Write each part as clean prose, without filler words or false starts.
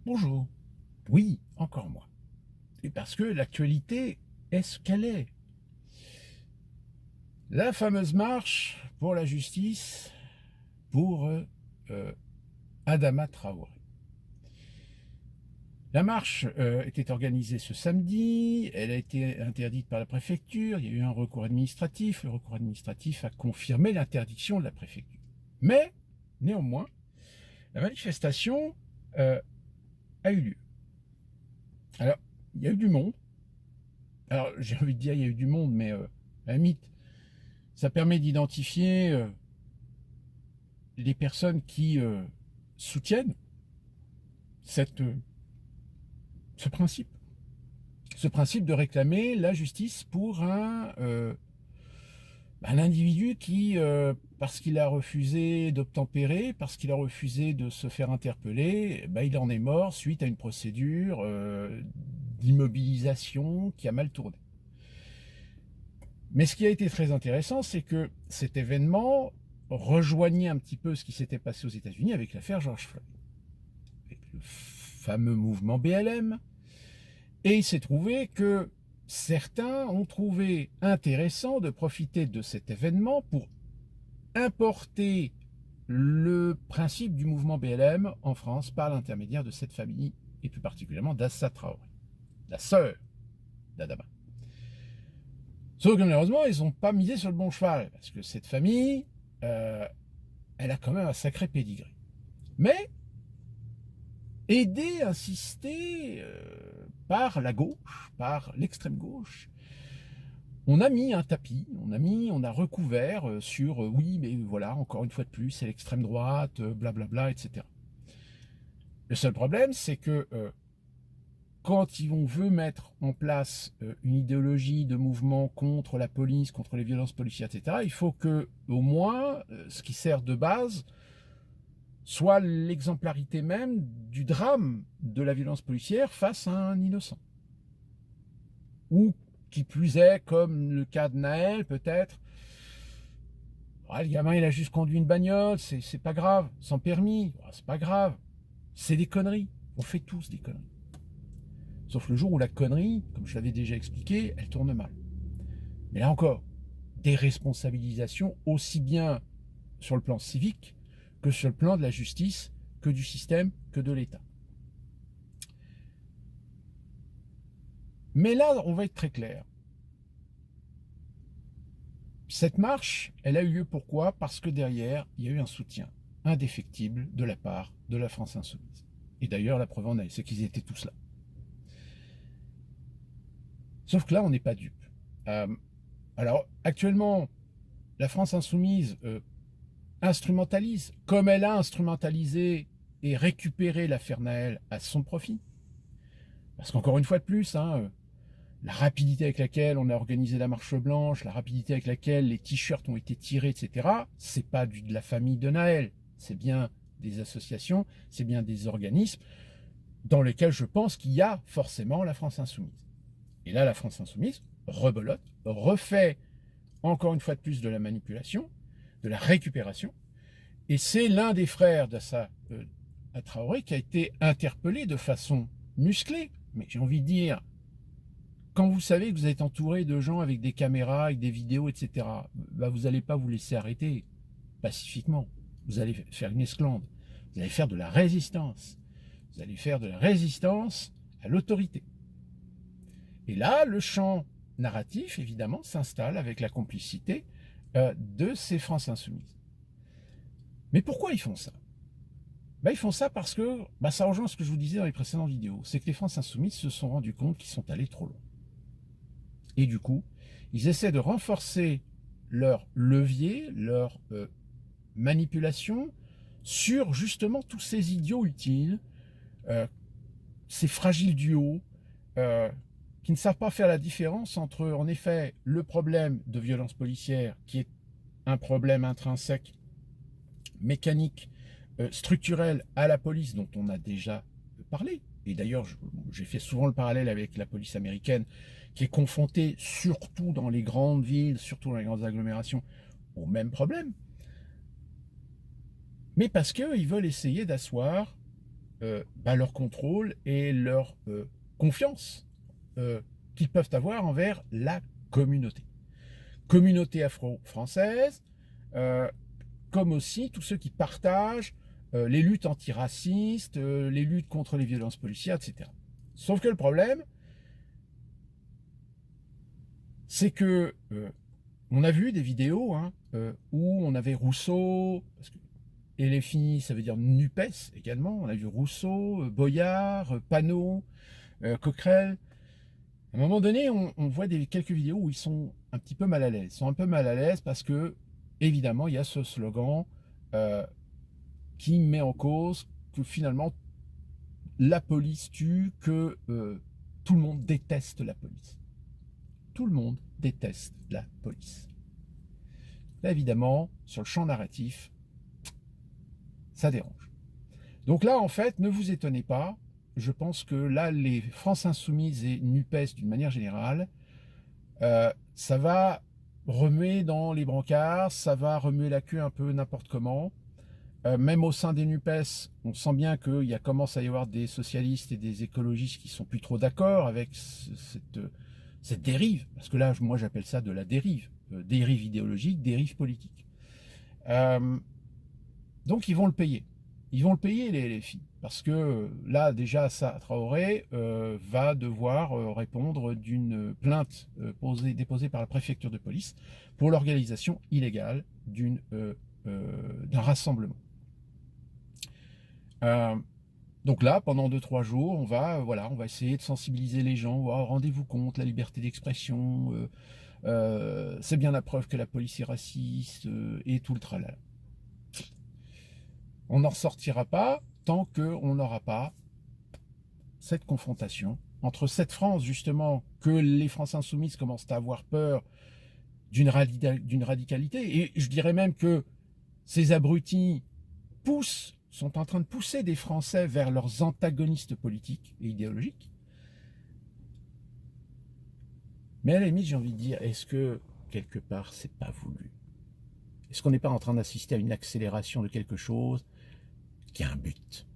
Bonjour. Oui, encore moi. Et parce que l'actualité est ce qu'elle est. La fameuse marche pour la justice pour euh, Adama Traoré. La marche était organisée ce samedi, elle a été interdite par la préfecture, il y a eu un recours administratif, le recours administratif a confirmé l'interdiction de la préfecture. Mais, néanmoins, la manifestation a eu lieu. Alors, il y a eu du monde. Alors, j'ai envie de dire il y a eu du monde, mais à la limite, ça permet d'identifier les personnes qui soutiennent cette, ce principe. Ce principe de réclamer la justice pour un individu qui, parce qu'il a refusé d'obtempérer, parce qu'il a refusé de se faire interpeller, il en est mort suite à une procédure d'immobilisation qui a mal tourné. Mais ce qui a été très intéressant, c'est que cet événement rejoignait un petit peu ce qui s'était passé aux États-Unis avec l'affaire George Floyd, avec le fameux mouvement BLM. Et il s'est trouvé que certains ont trouvé intéressant de profiter de cet événement pour importer le principe du mouvement BLM en France par l'intermédiaire de cette famille, et plus particulièrement d'Assa Traoré, la sœur d'Adama. Sauf que malheureusement, ils n'ont pas misé sur le bon cheval, parce que cette famille, elle a quand même un sacré pédigré. Mais, aidé, insisté par la gauche, par l'extrême gauche, on a mis un tapis, on a recouvert sur oui, mais voilà, encore une fois de plus, c'est l'extrême droite, blablabla, etc. Le seul problème, c'est que quand on veut mettre en place une idéologie de mouvement contre la police, contre les violences policières, etc., il faut que, au moins, ce qui sert de base soit l'exemplarité même du drame de la violence policière face à un innocent. Ou, qui plus est, comme le cas de Naël, peut-être, le gamin, il a juste conduit une bagnole, c'est pas grave, sans permis, c'est pas grave, c'est des conneries, on fait tous des conneries. Sauf le jour où la connerie, comme je l'avais déjà expliqué, elle tourne mal. Mais là encore, des responsabilisations aussi bien sur le plan civique que sur le plan de la justice, que du système, que de l'État. Mais là, on va être très clair. Cette marche, elle a eu lieu pourquoi? Parce que derrière, il y a eu un soutien indéfectible de la part de la France insoumise. Et d'ailleurs, la preuve en est, c'est qu'ils étaient tous là. Sauf que là, on n'est pas dupe. Alors, actuellement, la France insoumise instrumentalise, comme elle a instrumentalisé et récupéré l'affaire Naël à son profit. Parce qu'encore une fois de plus, la rapidité avec laquelle on a organisé la marche blanche, la rapidité avec laquelle les t-shirts ont été tirés, etc., c'est pas de la famille de Naël. C'est bien des associations, c'est bien des organismes dans lesquels je pense qu'il y a forcément la France insoumise. Et là, la France insoumise rebelote, refait encore une fois de plus de la manipulation, de la récupération. Et c'est l'un des frères d'Assa Traoré qui a été interpellé de façon musclée. Mais j'ai envie de dire, quand vous savez que vous êtes entouré de gens avec des caméras, avec des vidéos, etc., vous n'allez pas vous laisser arrêter pacifiquement. Vous allez faire une esclandre. Vous allez faire de la résistance. Vous allez faire de la résistance à l'autorité. Et là, le champ narratif, évidemment, s'installe avec la complicité de ces France insoumises. Mais pourquoi ils font ça? Ils font ça parce que ça rejoint ce que je vous disais dans les précédentes vidéos. C'est que les France insoumises se sont rendus compte qu'ils sont allés trop loin. Et du coup, ils essaient de renforcer leur levier, leur manipulation sur justement tous ces idiots utiles, ces fragiles duos, qui ne savent pas faire la différence entre, en effet, le problème de violence policière, qui est un problème intrinsèque, mécanique, structurel à la police, dont on a déjà parlé. Et d'ailleurs, j'ai fait souvent le parallèle avec la police américaine, qui est confrontée, surtout dans les grandes villes, surtout dans les grandes agglomérations, au même problème. Mais parce qu'ils veulent essayer d'asseoir leur contrôle et leur confiance qu'ils peuvent avoir envers la communauté. Communauté afro-française, euh, comme aussi tous ceux qui partagent les luttes antiracistes, les luttes contre les violences policières, etc. Sauf que le problème, c'est que on a vu des vidéos où on avait Rousseau, parce que et les filles, ça veut dire NUPES également. On a vu Rousseau, Boyard, Panot, Coquerel. À un moment donné, on voit quelques vidéos où ils sont un petit peu mal à l'aise. Ils sont un peu mal à l'aise parce que, évidemment, il y a ce slogan euh, qui met en cause que finalement la police tue, que tout le monde déteste la police. Tout le monde déteste la police. Là, évidemment, sur le champ narratif, ça dérange. Donc là, en fait, ne vous étonnez pas. Je pense que là, les France Insoumises et NUPES, d'une manière générale, ça va remuer dans les brancards, ça va remuer la queue un peu n'importe comment. Même au sein des NUPES, on sent bien qu'il commence à y avoir des socialistes et des écologistes qui sont plus trop d'accord avec cette dérive. Parce que là, moi, j'appelle ça de la dérive. Dérive idéologique, dérive politique. Euh, donc, ils vont le payer. Ils vont le payer, les filles. Parce que là, déjà, ça, Traoré va devoir répondre d'une plainte déposée par la préfecture de police pour l'organisation illégale d'un rassemblement. Euh, donc là, pendant 2-3 jours, on va essayer de sensibiliser les gens. Oh, rendez-vous compte, la liberté d'expression, c'est bien la preuve que la police est raciste et tout le tralala. On n'en ressortira pas tant qu'on n'aura pas cette confrontation entre cette France, justement, que les Français insoumises commencent à avoir peur d'une radicalité. Et je dirais même que ces abrutis sont en train de pousser des Français vers leurs antagonistes politiques et idéologiques. Mais à la limite, j'ai envie de dire, est-ce que, quelque part, c'est pas voulu? Est-ce qu'on n'est pas en train d'assister à une accélération de quelque chose qui a un but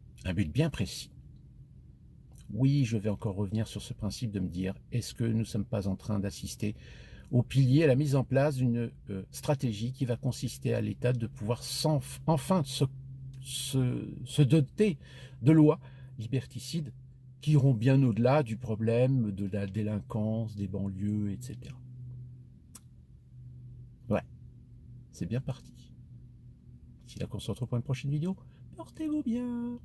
bien précis? Oui, je vais encore revenir sur ce principe de me dire, est-ce que nous ne sommes pas en train d'assister au pilier, à la mise en place d'une stratégie qui va consister à l'État de pouvoir enfin se doter de lois liberticides qui iront bien au-delà du problème de la délinquance, des banlieues, etc. Ouais, c'est bien parti. D'ici là qu'on se retrouve pour une prochaine vidéo, portez-vous bien.